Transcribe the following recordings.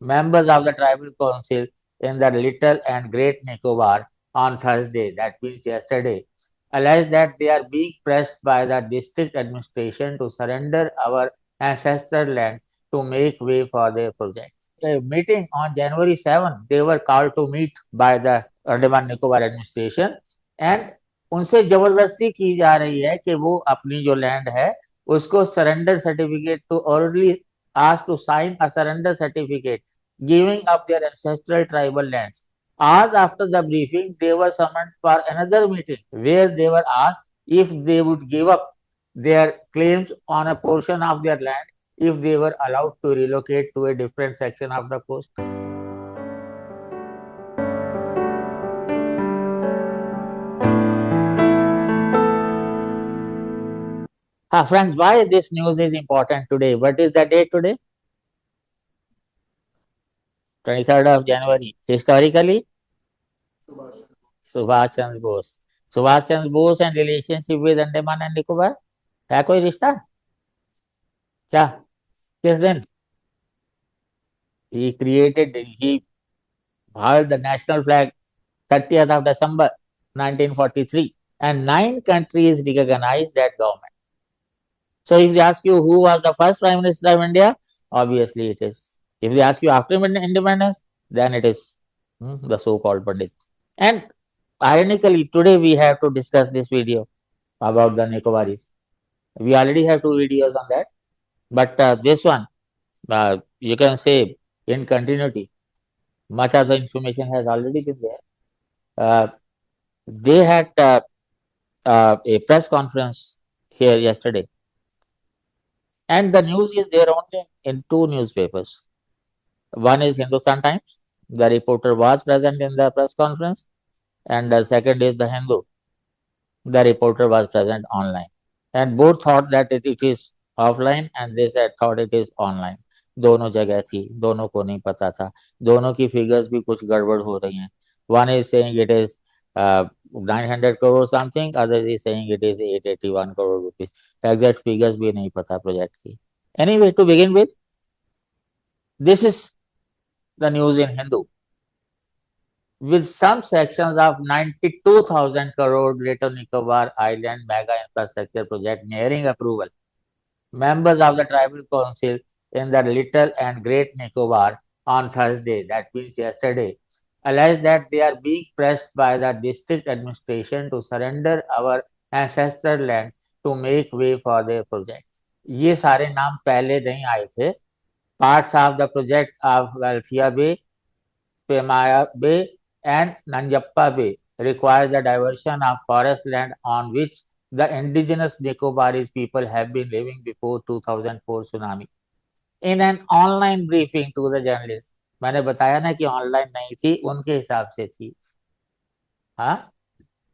Members of the Tribal Council in the Little and Great Nicobar on Thursday, that means yesterday, alleged that they are being pressed by the district administration to surrender our ancestral land to make way for their project. A meeting on January 7, they were called to meet by the Andaman Nicobar administration and उनसे जबरदस्ती की जा रही है कि वो अपनी जो लैंड है उसको surrender certificate to already asked to sign a surrender certificate giving up their ancestral tribal lands. Hours after the briefing, they were summoned for another meeting where they were asked if they would give up their claims on a portion of their land if they were allowed to relocate to a different section of the coast. Friends, why this news is important today? What is the date today? 23rd of January. Historically, Subhash Chandra Bose. Subhash Chandra Bose and relationship with Andaman and Nicobar है कोई रिश्ता क्या? किस दिन? he created he hauled the national flag 30th of December 1943 and 9 countries recognized that government. So if they ask you who was the first prime minister of India, obviously it is. If they ask you after independence, then it is the so-called Pandit. And ironically, today we have to discuss this video about the Nicobaris. We already have 2 videos on that, but this one, you can say in continuity, much of the information has already been there. They had a press conference here yesterday, and the news is there only in 2 newspapers. One is Hindustan Times. The reporter was present in the press conference, and the second is the Hindu. The reporter was present online, and both thought that it is offline, and they said thought it is online. दोनों जगह थी, दोनों को नहीं पता था, दोनों की फिगर्स भी कुछ गड़बड़ हो रही हैं. One is saying it is 900 crore something, others is saying it is 881 crore rupees. Exact figures भी नहीं पता प्रोजेक्ट की. Anyway, to begin with, this is the news in Hindu. With some sections of 92,000 crore Greater Nicobar Island mega infrastructure project nearing approval, members of the Tribal Council in the Little and Great Nicobar on Thursday, that means yesterday, alleged that they are being pressed by the district administration to surrender our ancestral land to make way for their project. ये सारे नाम पहले नहीं आए थे. Parts of the project of Galthia Bay, Pemaya Bay and Nanjappa Bay requires the diversion of forest land on which the indigenous Nicobaris people have been living before 2004 tsunami. In an online briefing to the journalist, मैंने बताया ना कि online नहीं थी, उनके हिसाब से थी. हाँ,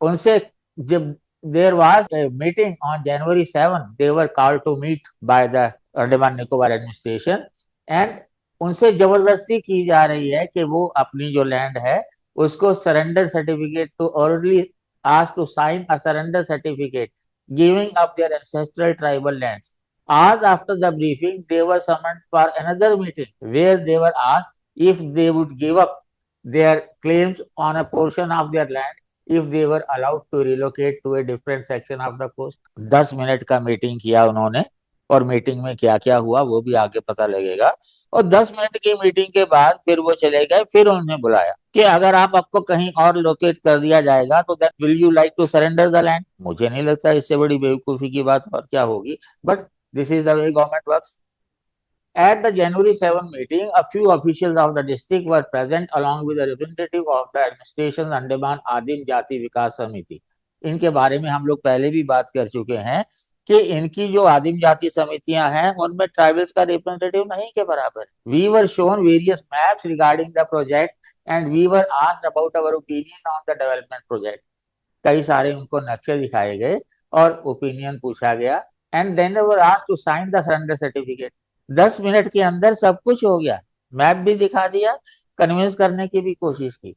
उनसे जब there was a meeting on January 7, they were called to meet by the Andaman Nicobar administration and उनसे जबरदस्ती की जा रही है कि वो अपनी जो लैंड है उसको surrender certificate to already asked to sign a surrender certificate giving up their ancestral tribal lands. Hours after the briefing, they were summoned for another meeting where they were asked if they would give up their claims on a portion of their land if they were allowed to relocate to a different section of the coast. 10 minute का meeting किया उन्होंने और meeting में क्या क्या हुआ वो भी आगे पता लगेगा. और 10 मिनट की मीटिंग के बाद फिर वो चले गए. फिर उन्होंने बुलाया कि अगर आपको कहीं और लोकेट कर दिया जाएगा तो then will you like to surrender the land. मुझे नहीं लगता इससे बड़ी बेवकूफी की बात और क्या होगी, but this is the way government works. At the January 7 meeting, a few officials of the district were present along with a representative of the administration Andaman आदिम जाति विकास समिति. इनके बारे में हम लोग पहले भी बात कर चुके हैं कि इनकी जो आदिम जाति समितियां हैं उनमें ट्राइबल्स का रिप्रेजेंटेटिव नहीं के बराबर. We were shown various maps regarding the project and we were asked about our opinion on the development project. कई सारे उनको नक्शे दिखाए गए और ओपिनियन पूछा गया and then they were asked to sign the surrender certificate. 10 minute के अंदर सब कुछ हो गया, मैप भी दिखा दिया, कन्विंस करने की भी कोशिश की.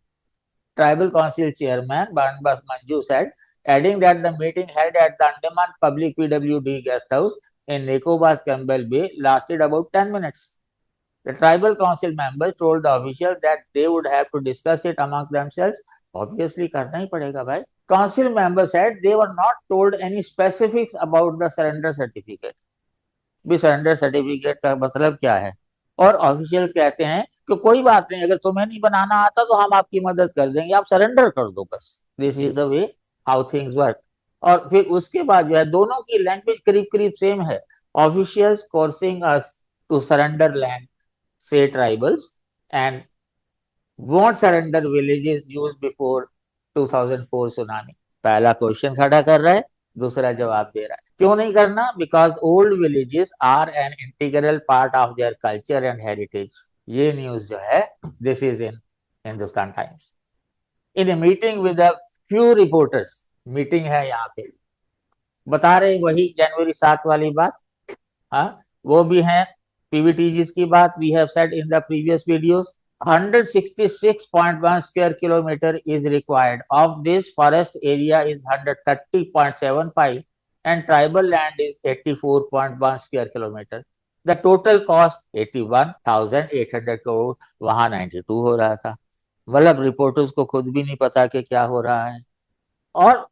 Tribal council chairman Barnabas Manju said, adding that the meeting held at the Andaman Public PWD guest house in Nicobar's Campbell Bay lasted about 10 minutes. The tribal council members told the officials that they would have to discuss it amongst themselves. Obviously करना ही पड़ेगा भाई. Council members said they were not told any specifics about the surrender certificate. भी surrender certificate का मतलब क्या है? और officials कहते हैं कि कोई बात नहीं, अगर तुम्हें नहीं बनाना आता तो हम आपकी मदद कर देंगे, आप सरेंडर कर दो बस. This is the way how things work. और फिर उसके बाद जो है दोनों की लैंग्वेज करीब करीब सेम है. Officials coercing us to surrender land, say tribals, and won't surrender villages used before 2004 tsunami. पहला क्वेश्चन खड़ा कर रहा है, दूसरा जवाब दे रहा है. क्यों नहीं करना? Because old villages are an integral part of their culture and heritage. ये न्यूज जो है, this is in Hindustan Times. In a meeting with a few reporters, meeting है यहाँ पे, बता रहे वही जनवरी 7 वाली बात. हाँ, वो भी है पीवीटीजी की बात. We have said in the previous videos 166.1 square kilometer is required. Of this, forest area is 130.75 and tribal land is 84.1 square kilometer. The total cost 81,800 crore. वहां 92 हो रहा था. मतलब रिपोर्टर्स को खुद भी नहीं पता कि क्या हो रहा है. और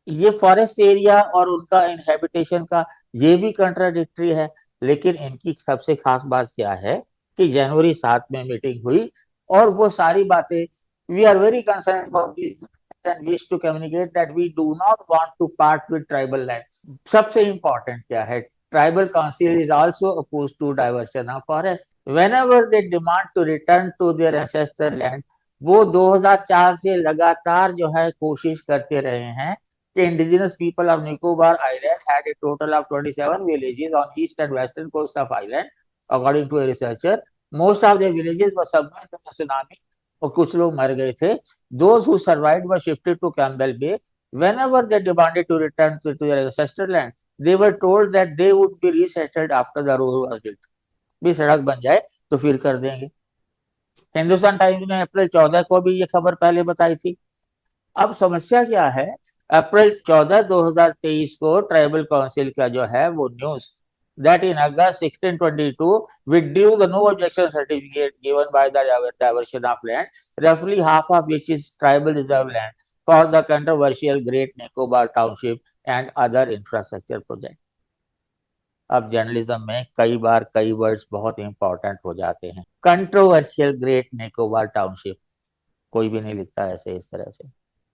ये फॉरेस्ट एरिया और उनका इनहेबिटेशन का ये भी कंट्राडिक्टरी है. लेकिन इनकी सबसे खास बात क्या है कि जनवरी 7 में मीटिंग हुई और वो सारी बातें, we are very concern about and wish to communicate that we do not want to part with tribal land. सबसे इंपॉर्टेंट क्या है? Tribal council is also opposed to diversion of forest. Whenever they demand to return to their ancestor land, वो 2004 से लगातार जो है कोशिश करते रहे हैं. The indigenous people of Nicobar Island had a total of 27 villages on east and western coast of island, according to a researcher. Most of the villages were submerged in the tsunami, और कुछ लोग मर गए थे. Those who survived were shifted to Campbell Bay. Whenever they demanded to return to their ancestral land, they were told that they would be resettled after the road was built. भी सड़क बन जाए तो फिर कर देंगे. हिंदुस्तान टाइम्स ने अप्रैल 14 को भी ये खबर पहले बताई थी. अब समस्या क्या है? अप्रैल 14 2023 को ट्राइबल काउंसिल का जो है वो news that in August 1622 withdrew the no objection certificate given by the diversion of land, roughly half of which is tribal reserve land, for the controversial Great Nicobar Township and other infrastructure project. अब journalism में कई बार कई words बहुत important हो जाते हैं. Controversial great Nicobar township, कोई भी नहीं लिखता ऐसे इस तरह से,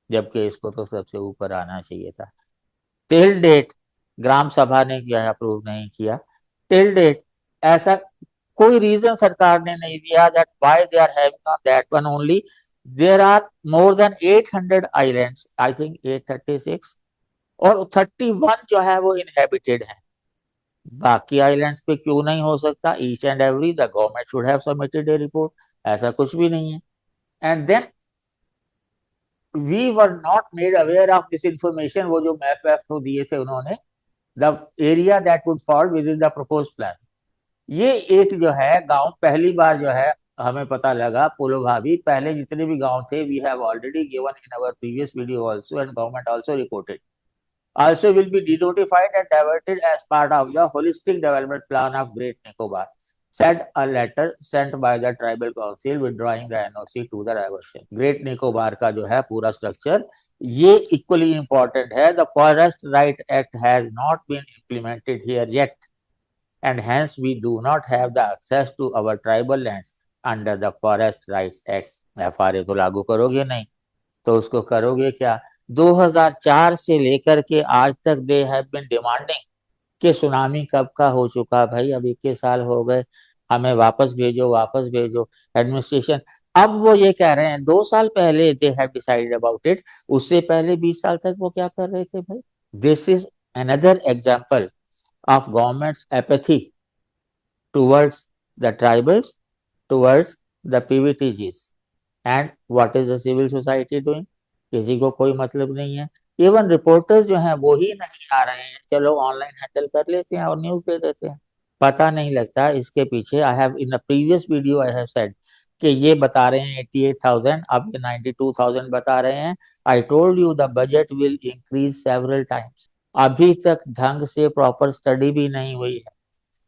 जबकि इसको तो सबसे ऊपर आना चाहिए था. टिल डेट ग्राम सभा ने किया, अप्रूव नहीं किया. टिल डेट ऐसा कोई रीजन सरकार ने नहीं दिया that why they are having on that one only. There are more than 800 islands, I think 836, और 31 जो है वो इनहेबिटेड है. बाकी आइलैंड्स पे क्यों नहीं हो सकता? Each and every the government should have submitted a report. ऐसा कुछ भी नहीं है. And then we were not made aware of this information. वो जो मैप वैप तो दिए थे उन्होंने, the area that would fall within the proposed plan. ये एक जो है गांव पहली बार जो है हमें पता लगा. पोलो भाभी, पहले जितने भी गांव थे we have already given in our previous video also and government also reported. Also will be denotified and diverted as part of the holistic development plan of Great Nicobar, said a letter sent by the tribal council withdrawing the NOC to the diversion. Great Nicobar का जो है पूरा structure ये equally important है. The Forest Right Act has not been implemented here yet, and hence we do not have the access to our tribal lands under the Forest Rights Act. FRA तो लागू करोगे नहीं तो उसको करोगे क्या? 2004 से लेकर के आज तक दे हैव बीन डिमांडिंग कि सुनामी कब का हो चुका भाई, अब 21 साल हो गए, हमें वापस भेजो वापस भेजो. एडमिनिस्ट्रेशन अब वो ये कह रहे हैं 2 साल पहले they have decided about it. उससे पहले 20 साल तक वो क्या कर रहे थे भाई? This is another example of governments apathy towards the tribals, towards the PVTGs. And what is the civil society doing? किसी को कोई मतलब नहीं है. इवन रिपोर्टर्स जो हैं वो ही नहीं आ रहे हैं. चलो ऑनलाइन हैंडल कर लेते हैं और न्यूज दे देते हैं. पता नहीं लगता इसके पीछे. I have in a previous video I have said कि ये बता रहे हैं 88,000, अब ये 92,000 बता रहे हैं. I told you the budget will increase several times. अभी तक ढंग से प्रॉपर स्टडी भी नहीं हुई है,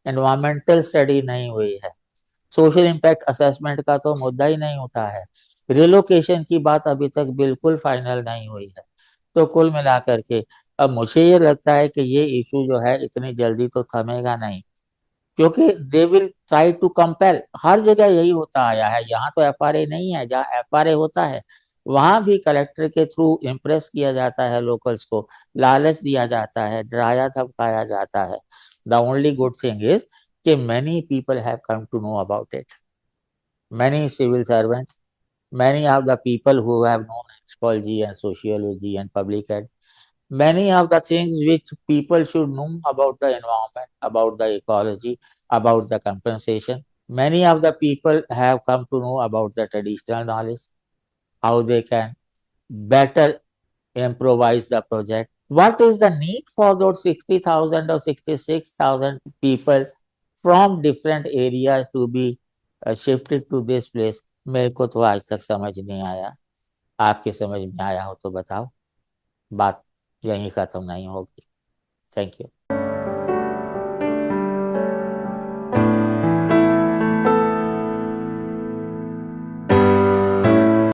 एनवायरमेंटल स्टडी नहीं हुई है. सोशल इम्पैक्ट असेसमेंट का तो मुद्दा ही नहीं उठा है। रिलोकेशन की बात अभी तक बिल्कुल फाइनल नहीं हुई है। तो कुल मिलाकर के अब मुझे ये लगता है कि ये इशू जो है इतनी जल्दी तो थमेगा नहीं, क्योंकि they will try to compel. हर जगह यही होता आया है। यहाँ तो एफआरए नहीं है, जहाँ एफआरए होता है वहां भी कलेक्टर के थ्रू इम्प्रेस किया जाता है लोकल्स को, लालच दिया जाता है, डराया धमकाया जाता है। The only good thing is कि many people have come to know about it. Many civil servants, many of the people who have known anthropology and sociology and public health, many of the things which people should know about the environment, about the ecology, about the compensation. Many of the people have come to know about the traditional knowledge, how they can better improvise the project. What is the need for those 60,000 or 66,000 people from different areas to be shifted to this place? मेरे को तो आज तक समझ नहीं आया। आपके समझ में आया हो तो बताओ। बात यहीं खत्म नहीं होगी। Thank you.